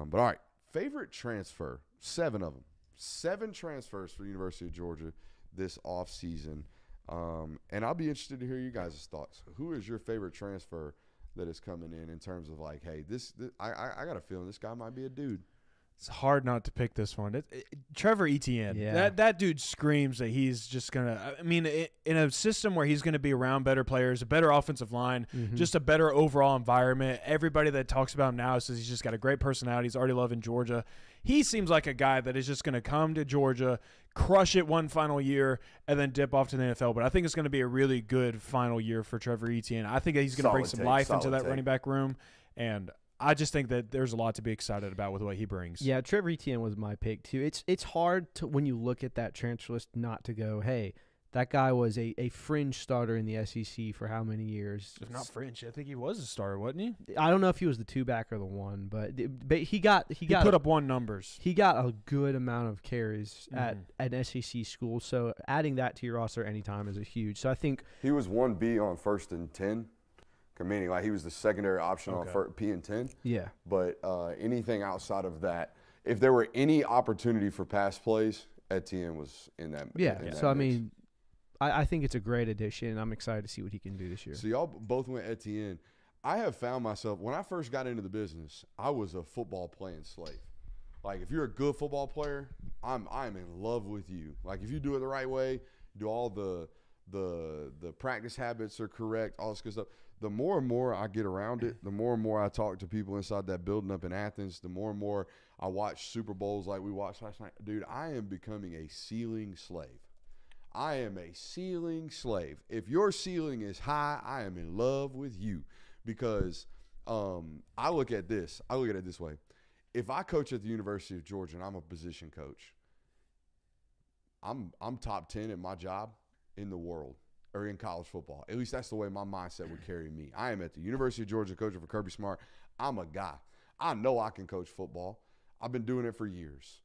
But all right, favorite transfer, 7 of them. 7 transfers for the University of Georgia this offseason. And I'll be interested to hear you guys' thoughts. Who is your favorite transfer that is coming in terms of like, hey, I got a feeling this guy might be a dude. It's hard not to pick this one. Trevor Etienne. Yeah. That dude screams that he's just going to – I mean, in a system where he's going to be around better players, a better offensive line, just a better overall environment. Everybody that talks about him now says he's just got a great personality. He's already loving Georgia. He seems like a guy that is just going to come to Georgia, crush it one final year, and then dip off to the NFL. But I think it's going to be a really good final year for Trevor Etienne. I think he's going to bring some life into that running back room, and – I just think that there's a lot to be excited about with what he brings. Yeah, Trevor Etienne was my pick too. It's hard to, when you look at that transfer list, not to go, hey, that guy was a fringe starter in the SEC for how many years? If not fringe, I think he was a starter, wasn't he? I don't know if he was the 2-back or the 1, but he put up 1 numbers. He got a good amount of carries at an SEC school, so adding that to your roster anytime is a huge. So I think he was 1B on 1st and 10. Meaning, like, he was the secondary option on P and 10. Yeah. But anything outside of that, if there were any opportunity for pass plays, Etienne was in that. Yeah. In that so, mix. I mean, I think it's a great addition. I'm excited to see what he can do this year. So, y'all both went Etienne. I have found myself, when I first got into the business, I was a football playing slave. Like, if you're a good football player, I'm in love with you. Like, if you do it the right way, do all the practice habits are correct, all this good stuff. The more and more I get around it, the more and more I talk to people inside that building up in Athens, the more and more I watch Super Bowls like we watched last night. Dude, I am becoming a ceiling slave. I am a ceiling slave. If your ceiling is high, I am in love with you because I look at it this way. If I coach at the University of Georgia and I'm a position coach, I'm top 10 at my job in the world. Or in college football. At least that's the way my mindset would carry me. I am at the University of Georgia coaching for Kirby Smart. I'm a guy. I know I can coach football. I've been doing it for years.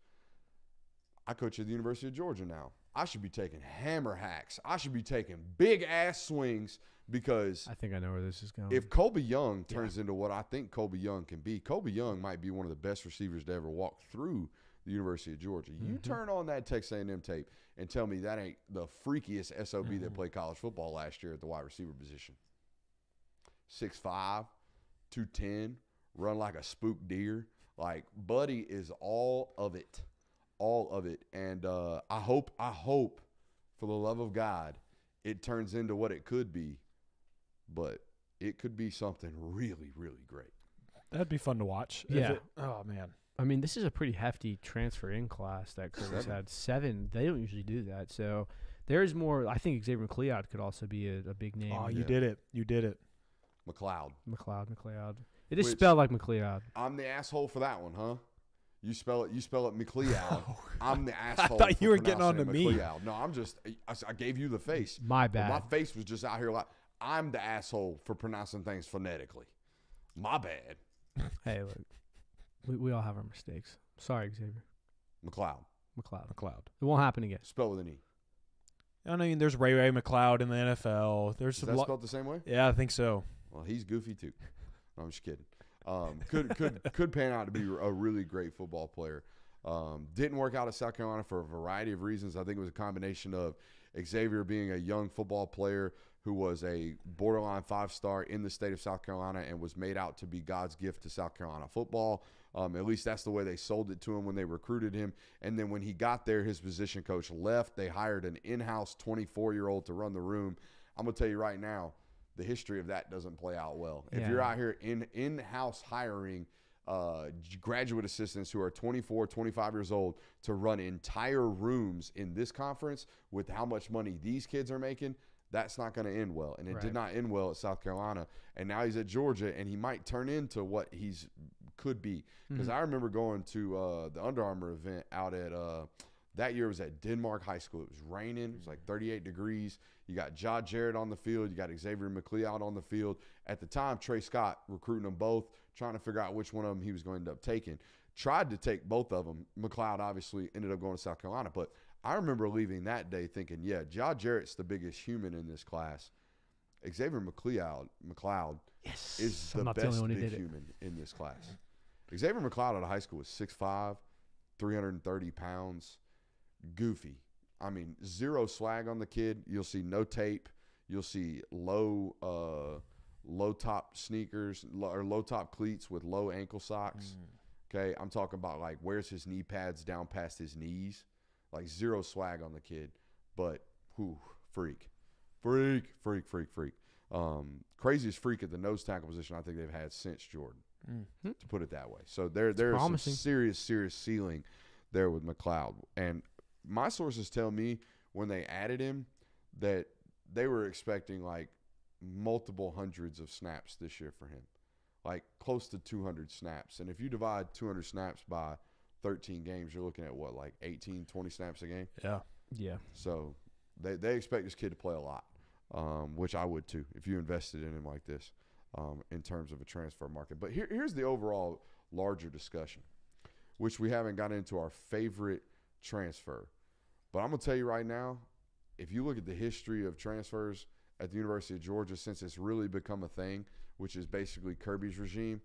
I coach at the University of Georgia now. I should be taking hammer hacks. I should be taking big-ass swings because I think I know where this is going. If Colby Young turns into what I think Colby Young can be, Colby Young might be one of the best receivers to ever walk through the University of Georgia. You turn on that Texas A&M tape and tell me that ain't the freakiest SOB that played college football last year at the wide receiver position. 6'5", 210, run like a spooked deer. Like, Buddy is all of it. All of it. And I hope, for the love of God, it turns into what it could be. But it could be something really, really great. That'd be fun to watch. Yeah. Oh, man. I mean, this is a pretty hefty transfer in class that Curtis had. 7. They don't usually do that. So there's more. I think Xavier McLeod could also be a big name. Oh, you did it. You did it. McLeod. It is spelled like McLeod. I'm the asshole for that one, huh? You spell it McLeod. I'm the asshole. I thought you were getting on to me. No, I gave you the face. My bad. My face was just out here like, I'm the asshole for pronouncing things phonetically. My bad. Hey, look. We all have our mistakes. Sorry, Xavier. McLeod. It won't happen again. Spell with an E. I mean, there's Ray McLeod in the NFL. There's Is that spelled the same way? Yeah, I think so. Well, he's goofy too. No, I'm just kidding. Could pan out to be a really great football player. Didn't work out at South Carolina for a variety of reasons. I think it was a combination of Xavier being a young football player who was a borderline 5-star in the state of South Carolina and was made out to be God's gift to South Carolina football. At least that's the way they sold it to him when they recruited him. And then when he got there, his position coach left. They hired an in-house 24-year-old to run the room. I'm going to tell you right now, the history of that doesn't play out well. If you're out here in-house hiring graduate assistants who are 24, 25 years old to run entire rooms in this conference with how much money these kids are making, that's not going to end well. And it did not end well at South Carolina. And now he's at Georgia, and he might turn into what he's could be. Because I remember going to the Under Armour event out at that year was at Denmark High School. It was raining. It was like 38 degrees. You got John Jarrett on the field. You got Xavier McLeod on the field. At the time, Trey Scott recruiting them both, trying to figure out which one of them he was going to end up taking. Tried to take both of them. McLeod obviously ended up going to South Carolina. But I remember leaving that day thinking, yeah, John Jarrett's the biggest human in this class. Xavier McLeod is the best big human in this class. Xavier McLeod out of high school was 6'5", 330 pounds, goofy. I mean, zero swag on the kid. You'll see no tape. You'll see low top sneakers or low top cleats with low ankle socks. Okay, I'm talking about like wears his knee pads down past his knees, like zero swag on the kid. But freak. Craziest freak at the nose tackle position I think they've had since Jordan, to put it that way. So there's some serious ceiling there with McLeod. And my sources tell me when they added him that they were expecting like multiple hundreds of snaps this year for him, like close to 200 snaps. And if you divide 200 snaps by 13 games, you're looking at what, like 18, 20 snaps a game? Yeah. So they expect this kid to play a lot, which I would too if you invested in him like this in terms of a transfer market. But here's the overall larger discussion, which we haven't got into our favorite transfer. But I'm going to tell you right now, if you look at the history of transfers at the University of Georgia since it's really become a thing, which is basically Kirby's regime,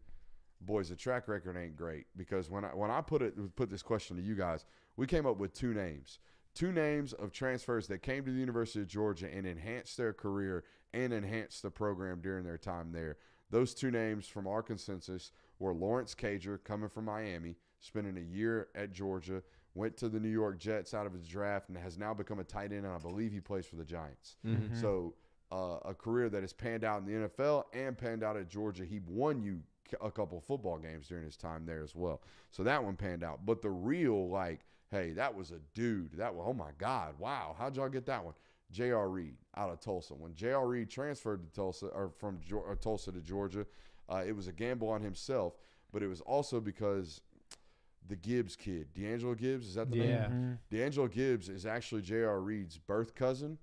boys, the track record ain't great. Because when I put this question to you guys, we came up with two names of transfers that came to the University of Georgia and enhanced their career and enhanced the program during their time there. Those two names from our consensus were Lawrence Cager, coming from Miami, spending a year at Georgia, went to the New York Jets out of his draft, and has now become a tight end, and I believe he plays for the Giants. So a career that has panned out in the NFL and panned out at Georgia. He won you a couple of football games during his time there as well. So that one panned out. But the real, like, hey, that was a dude. That was, oh, my God, wow, how'd y'all get that one? J.R. Reed out of Tulsa. When J.R. Reed transferred to Tulsa, or from Tulsa to Georgia, it was a gamble on himself, but it was also because the Gibbs kid, D'Angelo Gibbs, is that the name? D'Angelo Gibbs is actually J.R. Reed's birth cousin.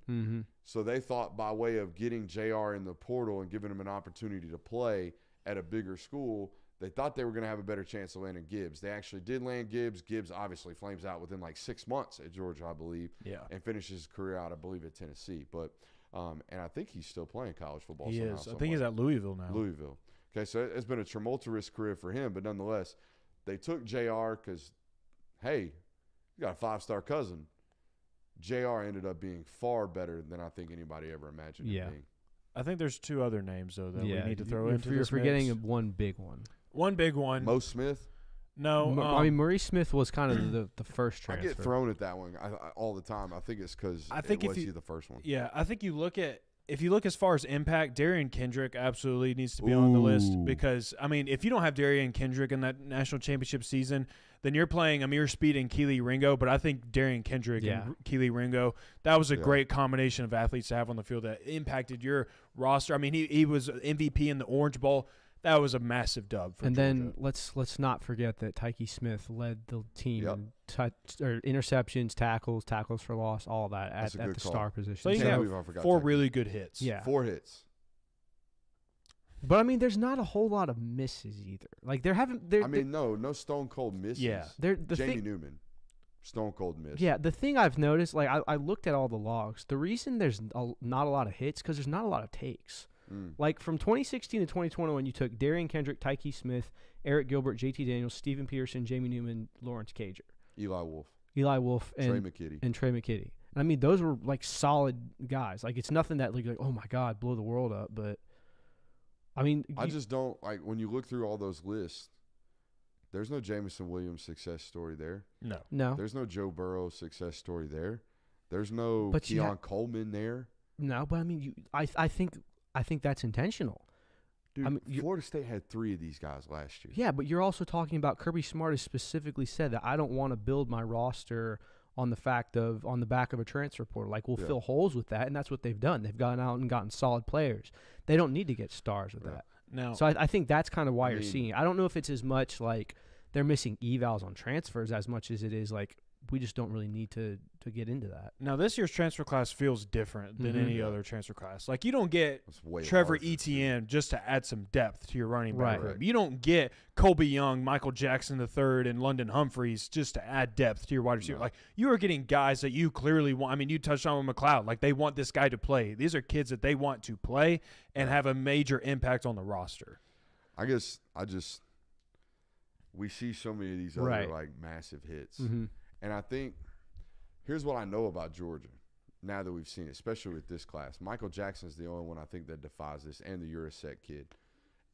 So they thought by way of getting J.R. in the portal and giving him an opportunity to play at a bigger school, they thought they were going to have a better chance of landing Gibbs. They actually did land Gibbs. Gibbs obviously flames out within like 6 months at Georgia, I believe, and finishes his career out, I believe, at Tennessee. But and I think he's still playing college football. He is. I think he's at Louisville now. Louisville. Okay, so it's been a tumultuous career for him, but nonetheless, they took JR because, hey, you got a 5-star cousin. JR ended up being far better than I think anybody ever imagined him being. I think there's two other names, though, that we need to throw into You're this forgetting mix. one big one. One big one. Mo Smith? No. I mean, Maurice Smith was kind of the first transfer. I get thrown at that one all the time. I think it's because he the first one. Yeah, I think if you look as far as impact, Darian Kendrick absolutely needs to be on the list because, I mean, if you don't have Darian Kendrick in that national championship season, then you're playing Amir Speed and Keely Ringo. But I think Darian Kendrick and Keely Ringo, that was a great combination of athletes to have on the field that impacted your roster. I mean, he was MVP in the Orange Bowl. That was a massive dub for Georgia. Then let's not forget that Tyke Smith led the team in interceptions, tackles for loss, all that at the star position. So you have 4 really good hits. Yeah. 4 hits. But I mean, there's not a whole lot of misses either. Like no stone cold misses. Yeah. Jamie Newman, stone cold miss. Yeah, the thing I've noticed, like I looked at all the logs. The reason there's not a lot of hits because there's not a lot of takes. Like from 2016 to 2021, you took Darian Kendrick, Tyke Smith, Eric Gilbert, JT Daniels, Stephen Peterson, Jamie Newman, Lawrence Cager, Eli Wolf, and Trey McKitty. I mean, those were like solid guys. Like it's nothing that like oh my God, blow the world up. But I mean, I just don't like when you look through all those lists. There's no Jameson Williams success story there. No. There's no Joe Burrow success story there. There's no Keon Coleman there. No, but I mean, I think that's intentional. Dude, I mean, Florida State had 3 of these guys last year. Yeah, but you're also talking about Kirby Smart has specifically said that I don't want to build my roster on the back of a transfer portal. Like, we'll fill holes with that, and that's what they've done. They've gone out and gotten solid players. They don't need to get stars with that. No. So I think that's kind of why you're seeing it. I don't know if it's as much like they're missing evals on transfers as much as it is like we just don't really need to get into that. Now, this year's transfer class feels different than any other transfer class. Like, you don't get Trevor Etienne just to add some depth to your running back room. You don't get Colby Young, Michael Jackson III, and London Humphreys just to add depth to your wide receiver. Like, you are getting guys that you clearly want. I mean, you touched on with McLeod. Like, they want this guy to play. These are kids that they want to play and have a major impact on the roster. we see so many of these other Right. like massive hits. Mm-hmm. And I think here's what I know about Georgia now that we've seen it, especially with this class. Michael Jackson's the only one I think that defies this, and the Urasek kid.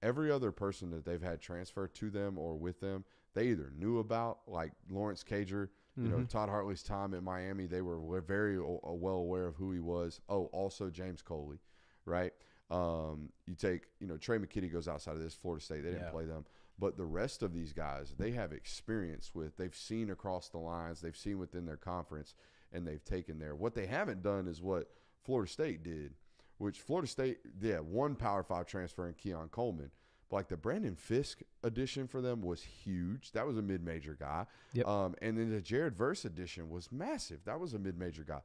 Every other person that they've had transfer to them or with them, they either knew about, like Lawrence Cager, you know, Todd Hartley's time at Miami. They were very well aware of who he was. Oh, also James Coley, right? You take, you know, Trey McKitty goes outside of this, Florida State. They didn't play them. But the rest of these guys, they have experience with. They've seen across the lines. They've seen within their conference, and they've taken there. What they haven't done is what Florida State did, which Florida State, one Power 5 transfer in Keon Coleman. But like the Brandon Fisk addition for them was huge. That was a mid-major guy. Yep. And then the Jared Verse addition was massive. That was a mid-major guy.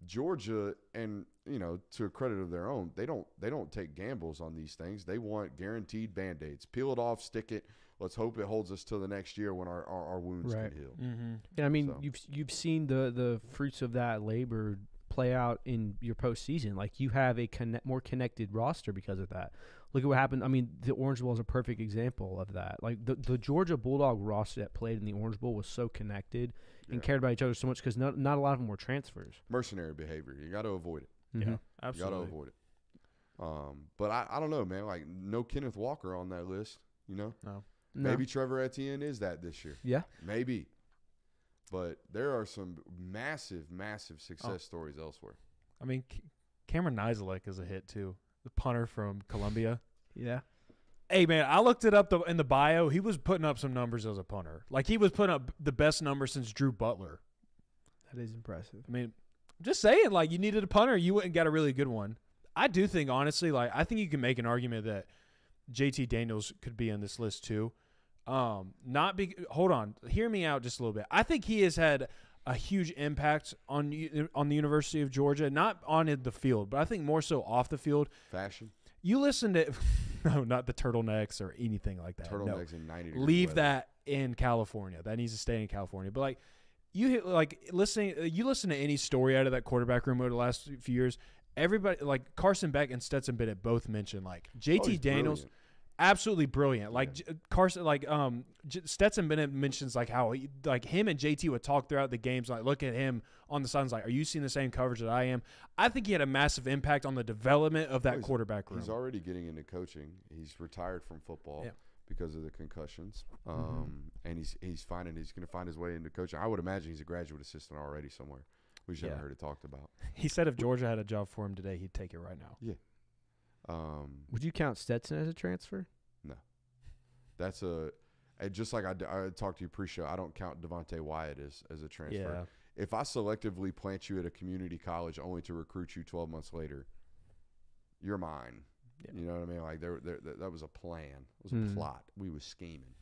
Georgia, and you know, to a credit of their own, they don't take gambles on these things. They want guaranteed Band-Aids. Peel it off, stick it. Let's hope it holds us till the next year when our wounds can heal. And I mean, So. you've seen the fruits of that labor play out in your postseason. Like you have a more connected roster because of that. Look at what happened. I mean, the Orange Bowl is a perfect example of that. Like the Georgia Bulldog roster that played in the Orange Bowl was so connected and cared about each other so much because not a lot of them were transfers. Mercenary behavior. You got to avoid it. Yeah, absolutely. You got to avoid it. But I don't know, man. Like no Kenneth Walker on that list. You know, No. maybe Trevor Etienne is that this year. Yeah. Maybe. But there are some massive, massive success stories elsewhere. I mean, Cameron Nizelek is a hit too. The punter from Columbia. Yeah. Hey, man, I looked it up in the bio. He was putting up some numbers as a punter. Like, he was putting up the best numbers since Drew Butler. That is impressive. I mean, I'm just saying, like, you needed a punter. You went and got a really good one. I do think, honestly, like, I think you can make an argument that JT Daniels could be on this list too. Hold on. Hear me out just a little bit. I think he has had a huge impact on the University of Georgia, not on the field, but I think more so off the field. Fashion. You listen to no, not the turtlenex or anything like that. Turtlenex in 90 degrees Leave weather. that in California. That needs to stay in California. But like you listen to any story out of that quarterback room over the last few years. Everybody like Carson Beck and Stetson Bennett both mentioned like JT Daniels. Brilliant. Absolutely brilliant. Like Carson, like Stetson Bennett mentions like how him and JT would talk throughout the games. Like look at him on the sidelines. Like, are you seeing the same coverage that I am? I think he had a massive impact on the development of that quarterback room. He's already getting into coaching. He's retired from football because of the concussions. And he's going to find his way into coaching. I would imagine he's a graduate assistant already somewhere. We just haven't heard it talked about. He said if Georgia had a job for him today, he'd take it right now. Yeah. Would you count Stetson as a transfer? No. That's just like I talked to you pre-show, I don't count Devontae Wyatt as a transfer. Yeah. If I selectively plant you at a community college only to recruit you 12 months later, you're mine. Yeah. You know what I mean? Like that was a plan. It was a plot. We was scheming.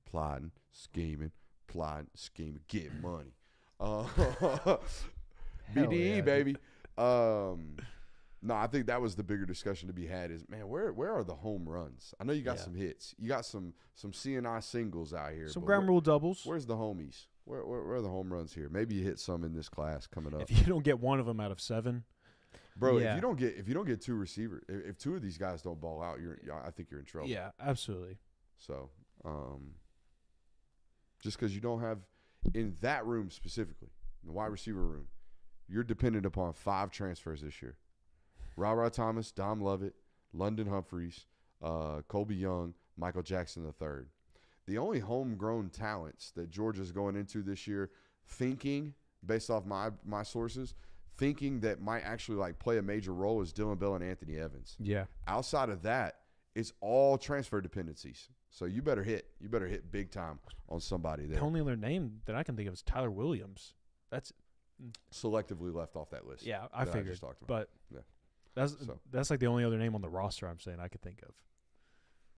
Plotting, scheming, get money. BDE, yeah, baby. No, I think that was the bigger discussion to be had is, man, where are the home runs? I know you got some hits. You got some CNI singles out here. Some ground rule doubles. Where's the homies? Where are the home runs here? Maybe you hit some in this class coming up. If you don't get one of them out of 7. Bro, if you don't get 2 receivers, if 2 of these guys don't ball out, I think you're in trouble. Yeah, absolutely. So, just because you don't have in that room specifically, in the wide receiver room, you're dependent upon 5 transfers this year. Ra Thomas, Dom Lovett, London Humphreys, Colby Young, Michael Jackson III. The only homegrown talents that Georgia's going into this year, thinking based off my sources, thinking that might actually like play a major role is Dylan Bell and Anthony Evans. Yeah. Outside of that, it's all transfer dependencies. So you better hit big time on somebody there. The only other name that I can think of is Tyler Williams. That's selectively left off that list. Yeah, I figured. just talked about. But that's like the only other name on the roster I'm saying I could think of.